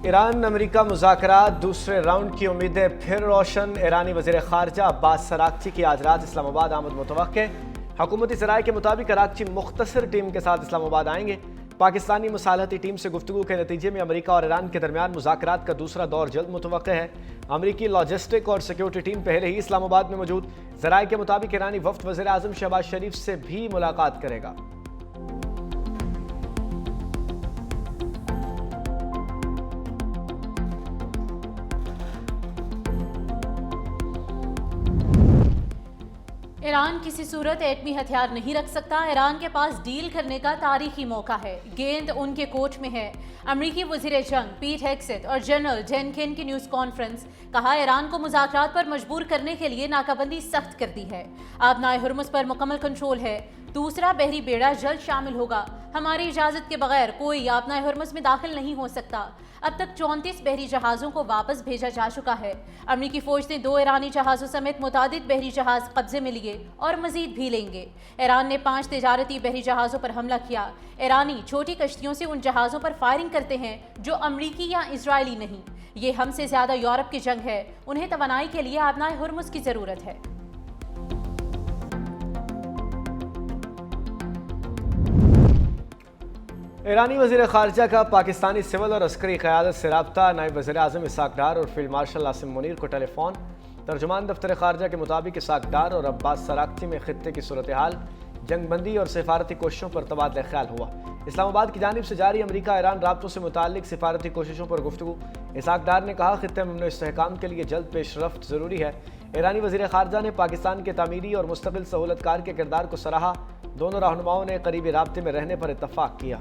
ایران امریکہ مذاکرات دوسرے راؤنڈ کی امیدیں پھر روشن۔ ایرانی وزیر خارجہ عباس اراغچی کی آج رات اسلام آباد آمد متوقع۔ حکومتی ذرائع کے مطابق اراغچی مختصر ٹیم کے ساتھ اسلام آباد آئیں گے۔ پاکستانی مصالحتی ٹیم سے گفتگو کے نتیجے میں امریکہ اور ایران کے درمیان مذاکرات کا دوسرا دور جلد متوقع ہے۔ امریکی لاجسٹک اور سیکیورٹی ٹیم پہلے ہی اسلام آباد میں موجود۔ ذرائع کے مطابق ایرانی وفد وزیر اعظم شہباز شریف سے بھی ملاقات کرے گا۔ ایران کسی صورت ایٹمی ہتھیار نہیں رکھ سکتا۔ ایران کے پاس ڈیل کرنے کا تاریخی موقع ہے، گیند ان کے کورٹ میں ہے۔ امریکی وزیر جنگ پیٹ ہیگسیت اور جنرل ڈینکن کی نیوز کانفرنس۔ کہا ایران کو مذاکرات پر مجبور کرنے کے لیے ناکہ بندی سخت کر دی ہے۔ آبنائے ہرمز پر مکمل کنٹرول ہے۔ دوسرا بحری بیڑا جلد شامل ہوگا۔ ہماری اجازت کے بغیر کوئی آبنائے ہرمز میں داخل نہیں ہو سکتا۔ اب تک 34 بحری جہازوں کو واپس بھیجا جا چکا ہے۔ امریکی فوج نے 2 ایرانی جہازوں سمیت متعدد بحری جہاز قبضے میں لیے اور مزید بھی لیں گے۔ ایران نے 5 تجارتی بحری جہازوں پر حملہ کیا۔ ایرانی چھوٹی کشتیوں سے ان جہازوں پر فائرنگ کرتے ہیں جو امریکی یا اسرائیلی نہیں۔ یہ ہم سے زیادہ یورپ کی جنگ ہے۔ انہیں توانائی کے لیے آبنائے ہرمز کی ضرورت ہے۔ ایرانی وزیر خارجہ کا پاکستانی سول اور عسکری قیادت سے رابطہ۔ نائب وزیر اعظم اسحاق ڈار اور فیلڈ مارشل عاصم منیر کو ٹیلی فون۔ ترجمان دفتر خارجہ کے مطابق اسحاق ڈار اور عباس اراغچی میں خطے کی صورتحال، جنگ بندی اور سفارتی کوششوں پر تبادلہ خیال ہوا۔ اسلام آباد کی جانب سے جاری امریکہ ایران رابطوں سے متعلق سفارتی کوششوں پر گفتگو۔ اسحاق ڈار نے کہا خطے میں امن و استحکام کے لیے جلد پیش رفت ضروری ہے۔ ایرانی وزیر خارجہ نے پاکستان کے تعمیری اور مستقل سہولت کار کے کردار کو سراہا۔ دونوں رہنماؤں نے قریبی رابطے میں رہنے پر اتفاق کیا۔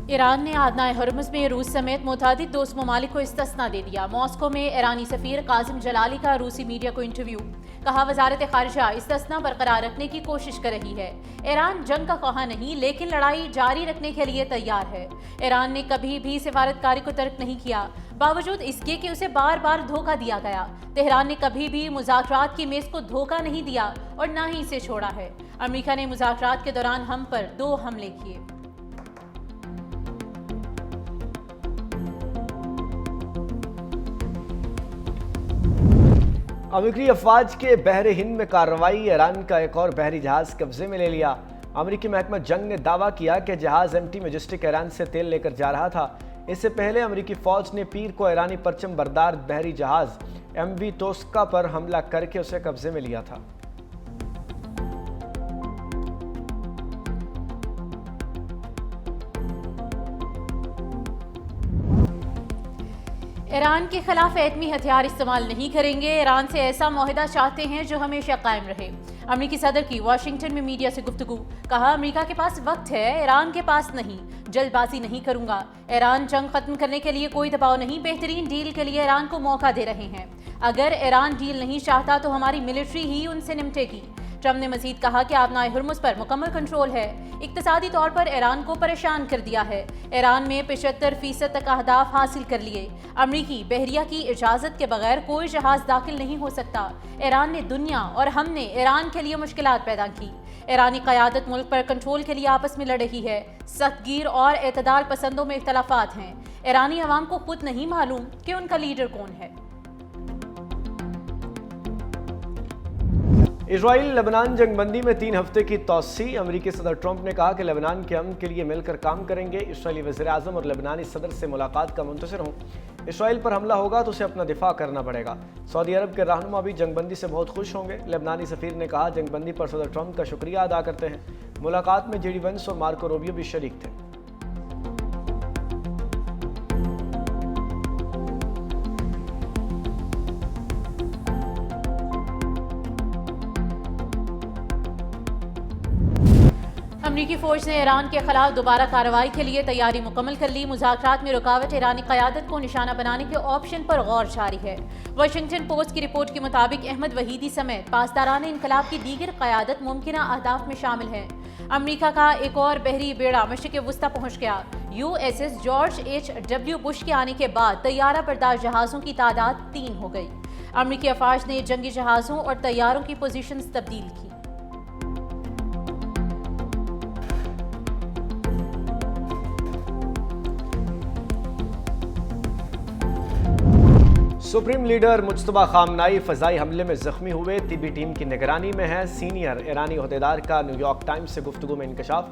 ایران نے آبنائے ہرمز میں روس سمیت متعدد دوست ممالک کو استثنا دے دیا۔ ماسکو میں ایرانی سفیر قاسم جلالی کا روسی میڈیا کو انٹرویو۔ کہا وزارت خارجہ استثنا برقرار رکھنے کی کوشش کر رہی ہے۔ ایران جنگ کا خواہاں نہیں لیکن لڑائی جاری رکھنے کے لیے تیار ہے۔ ایران نے کبھی بھی سفارتکاری کو ترک نہیں کیا، باوجود اس کے کہ اسے بار بار دھوکہ دیا گیا۔ تہران نے کبھی بھی مذاکرات کی میز کو دھوکہ نہیں دیا اور نہ ہی اسے چھوڑا ہے۔ امریکہ نے مذاکرات کے دوران ہم پر 2 حملے کیے۔ امریکی افواج کے بحر ہند میں کارروائی، ایران کا ایک اور بحری جہاز قبضے میں لے لیا۔ امریکی محکمہ جنگ نے دعویٰ کیا کہ جہاز MT میجسٹک ایران سے تیل لے کر جا رہا تھا۔ اس سے پہلے امریکی فوج نے پیر کو ایرانی پرچم بردار بحری جہاز MV توسکا پر حملہ کر کے اسے قبضے میں لیا تھا۔ ایران کے خلاف ایٹمی ہتھیار استعمال نہیں کریں گے۔ ایران سے ایسا معاہدہ چاہتے ہیں جو ہمیشہ قائم رہے۔ امریکی صدر کی واشنگٹن میں میڈیا سے گفتگو۔ کہا امریکہ کے پاس وقت ہے، ایران کے پاس نہیں۔ جلد بازی نہیں کروں گا۔ ایران جنگ ختم کرنے کے لیے کوئی دباؤ نہیں، بہترین ڈیل کے لیے ایران کو موقع دے رہے ہیں۔ اگر ایران ڈیل نہیں چاہتا تو ہماری ملٹری ہی ان سے نمٹے گی۔ ٹرمپ نے مزید کہا کہ آبنائے ہرمز پر مکمل کنٹرول ہے۔ اقتصادی طور پر ایران کو پریشان کر دیا ہے۔ ایران میں 75% تک اہداف حاصل کر لیے۔ امریکی بحریہ کی اجازت کے بغیر کوئی جہاز داخل نہیں ہو سکتا۔ ایران نے دنیا اور ہم نے ایران کے لیے مشکلات پیدا کی۔ ایرانی قیادت ملک پر کنٹرول کے لیے آپس میں لڑ رہی ہے۔ سخت گیر اور اعتدال پسندوں میں اختلافات ہیں۔ ایرانی عوام کو خود نہیں معلوم کہ ان کا لیڈر کون ہے۔ اسرائیل لبنان جنگ بندی میں 3 ہفتے کی توسیع۔ امریکی صدر ٹرمپ نے کہا کہ لبنان کے امن کے لیے مل کر کام کریں گے۔ اسرائیلی وزیر اعظم اور لبنانی صدر سے ملاقات کا منتظر ہوں۔ اسرائیل پر حملہ ہوگا تو اسے اپنا دفاع کرنا پڑے گا۔ سعودی عرب کے رہنما بھی جنگ بندی سے بہت خوش ہوں گے۔ لبنانی سفیر نے کہا جنگ بندی پر صدر ٹرمپ کا شکریہ ادا کرتے ہیں۔ ملاقات میں JD وینس اور مارکو روبیو بھی شریک تھے۔ امریکی فوج نے ایران کے خلاف دوبارہ کارروائی کے لیے تیاری مکمل کر لی۔ مذاکرات میں رکاوٹ ایرانی قیادت کو نشانہ بنانے کے آپشن پر غور جاری ہے۔ واشنگٹن پوسٹ کی رپورٹ کے مطابق احمد وحیدی سمیت پاسداران انقلاب کی دیگر قیادت ممکنہ اہداف میں شامل ہیں۔ امریکہ کا ایک اور بحری بیڑا مشرق وسطی پہنچ گیا۔ USS George H.W. بش کے آنے کے بعد طیارہ بردار جہازوں کی تعداد 3 ہو گئی۔ امریکی افواج نے جنگی جہازوں اور طیاروں کی پوزیشنز تبدیل کی۔ سپریم لیڈر مجتبیٰ خامنائی فضائی حملے میں زخمی ہوئے، طبی ٹیم کی نگرانی میں ہے۔ سینئر ایرانی عہدیدار کا نیو یارک ٹائمز سے گفتگو میں انکشاف،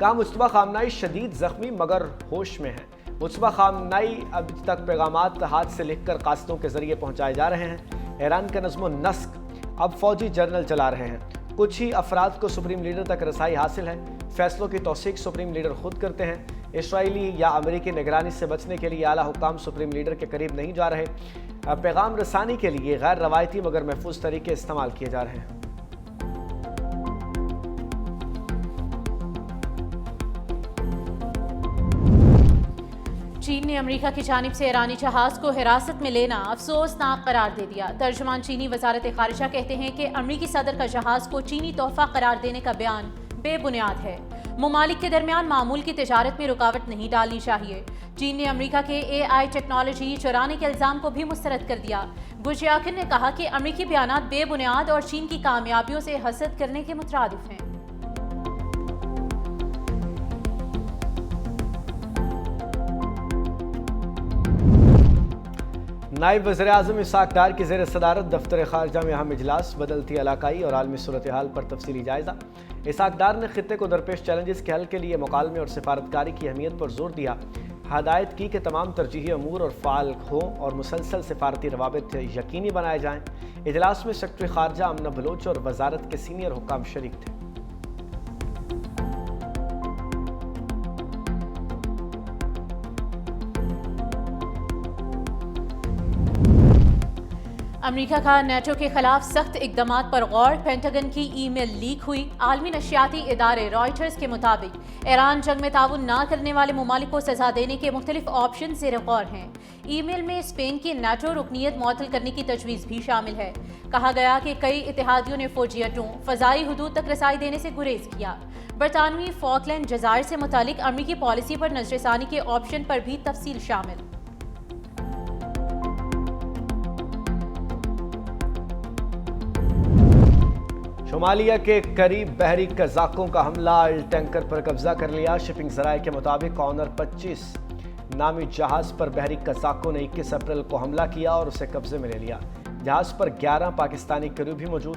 کہا مجتبیٰ خامنائی شدید زخمی مگر ہوش میں ہیں۔ مجتبیٰ خامنائی اب تک پیغامات ہاتھ سے لکھ کر قاصدوں کے ذریعے پہنچائے جا رہے ہیں۔ ایران کا نظم و نسق اب فوجی جرنل چلا رہے ہیں۔ کچھ ہی افراد کو سپریم لیڈر تک رسائی حاصل ہے۔ فیصلوں کی توثیق سپریم لیڈر خود کرتے ہیں۔ اسرائیلی یا امریکی نگرانی سے بچنے کے لیے اعلیٰ حکام سپریم لیڈر کے قریب نہیں جا رہے۔ پیغام رسانی کے لیے غیر روایتی مگر محفوظ طریقے استعمال کیے جا رہے ہیں۔ چین نے امریکہ کی جانب سے ایرانی جہاز کو حراست میں لینا افسوسناک قرار دے دیا۔ ترجمان چینی وزارت خارجہ کہتے ہیں کہ امریکی صدر کا جہاز کو چینی تحفہ قرار دینے کا بیان بے بنیاد ہے۔ ممالک کے درمیان معمول کی تجارت میں رکاوٹ نہیں ڈالنی چاہیے۔ چین نے امریکہ کے AI ٹیکنالوجی چرانے کے الزام کو بھی مسترد کر دیا۔ گوجیاکن نے کہا کہ امریکی بیانات بے بنیاد اور چین کی کامیابیوں سے حسد کرنے کے مترادف ہیں۔ نائب وزیر اعظم اسحاق ڈار کی زیر صدارت دفتر خارجہ میں اہم اجلاس، بدلتی علاقائی اور عالمی صورتحال پر تفصیلی جائزہ۔ اسحاق ڈار نے خطے کو درپیش چیلنجز کے حل کے لیے مکالمے اور سفارتکاری کی اہمیت پر زور دیا۔ ہدایت کی کہ تمام ترجیحی امور اور فعال ہوں اور مسلسل سفارتی روابط یقینی بنائے جائیں۔ اجلاس میں سیکرٹری خارجہ امنہ بلوچ اور وزارت کے سینئر حکام شریک تھے۔ امریکہ کا نیٹو کے خلاف سخت اقدامات پر غور، پینٹاگن کی ای میل لیک ہوئی۔ عالمی نشریاتی ادارے رائٹرز کے مطابق ایران جنگ میں تعاون نہ کرنے والے ممالک کو سزا دینے کے مختلف آپشن زیر غور ہیں۔ ای میل میں اسپین کی نیٹو رکنیت معطل کرنے کی تجویز بھی شامل ہے۔ کہا گیا کہ کئی اتحادیوں نے فوجی اڈوں، فضائی حدود تک رسائی دینے سے گریز کیا۔ برطانوی فاکلینڈ جزائر سے متعلق امریکی پالیسی پر نظر ثانی کے آپشن پر بھی تفصیل شامل۔ شمالیہ کے قریب بحری قزاقوں کا حملہ، آئل ٹینکر پر قبضہ کر لیا۔ شپنگ ذرائع کے مطابق آنر 25 نامی جہاز پر بحری قزاقوں نے 21 اپریل کو حملہ کیا اور اسے قبضے میں لے لیا۔ جہاز پر 11 پاکستانی کریو بھی موجود۔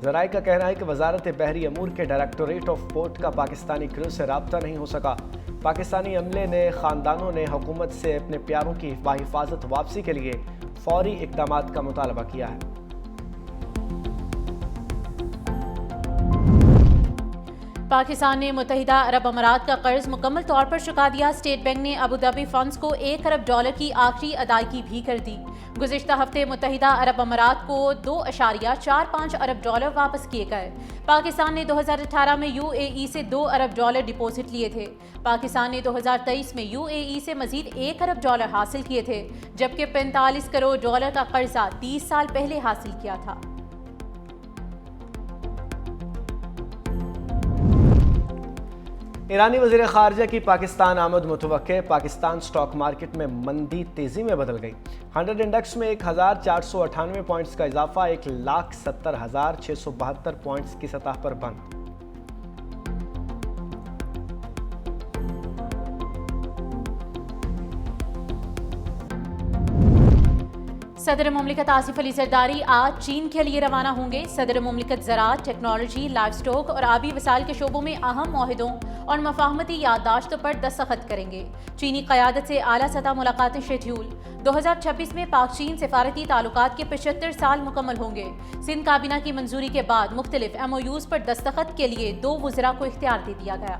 ذرائع کا کہنا ہے کہ وزارت بحری امور کے ڈائریکٹوریٹ آف پورٹ کا پاکستانی کریو سے رابطہ نہیں ہو سکا۔ پاکستانی عملے نے خاندانوں نے حکومت سے اپنے پیاروں کی باحفاظت واپسی کے لیے فوری اقدامات کا مطالبہ کیا ہے۔ پاکستان نے متحدہ عرب امارات کا قرض مکمل طور پر چکا دیا۔ اسٹیٹ بینک نے ابوظہبی فنڈز کو $1 ارب کی آخری ادائیگی بھی کر دی۔ گزشتہ ہفتے متحدہ عرب امارات کو $2.45 ارب واپس کیے گئے۔ پاکستان نے 2018 میں UAE سے $2 ارب ڈپازٹ لیے تھے۔ پاکستان نے 2023 میں UAE سے مزید $1 ارب حاصل کیے تھے، جبکہ $45 کروڑ کا قرضہ 30 سال پہلے حاصل کیا تھا۔ ایرانی وزیر خارجہ کی پاکستان آمد متوقع، پاکستان سٹاک مارکیٹ میں مندی تیزی میں بدل گئی۔ 100 انڈیکس میں 1498 پوائنٹس کا اضافہ 1,70,672 پوائنٹس کی سطح پر بند۔ صدر مملکت آصف علی زرداری آج چین کے لیے روانہ ہوں گے۔ صدر مملکت زراعت، ٹیکنالوجی، لائف سٹاک اور آبی وسائل کے شعبوں میں اہم معاہدوں اور مفاہمتی یادداشتوں پر دستخط کریں گے۔ چینی قیادت سے اعلیٰ سطح ملاقاتیں شیڈیول۔ 2026 میں پاک چین سفارتی تعلقات کے 75 سال مکمل ہوں گے۔ سندھ کابینہ کی منظوری کے بعد مختلف MOUs پر دستخط کے لیے 2 وزراء کو اختیار دے دیا گیا۔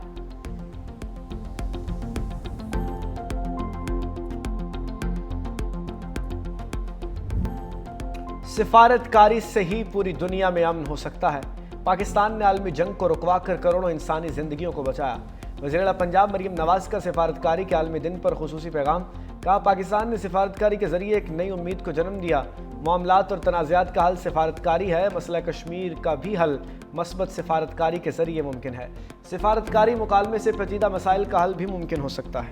سفارت کاری سے ہی پوری دنیا میں امن ہو سکتا ہے۔ پاکستان نے عالمی جنگ کو رکوا کر کروڑوں انسانی زندگیوں کو بچایا۔ وزیر اعلیٰ پنجاب مریم نواز کا سفارت کاری کے عالمی دن پر خصوصی پیغام، کہا پاکستان نے سفارت کاری کے ذریعے ایک نئی امید کو جنم دیا۔ معاملات اور تنازعات کا حل سفارت کاری ہے، مسئلہ کشمیر کا بھی حل مثبت سفارت کاری کے ذریعے ممکن ہے۔ سفارت کاری مکالمے سے پیچیدہ مسائل کا حل بھی ممکن ہو سکتا ہے۔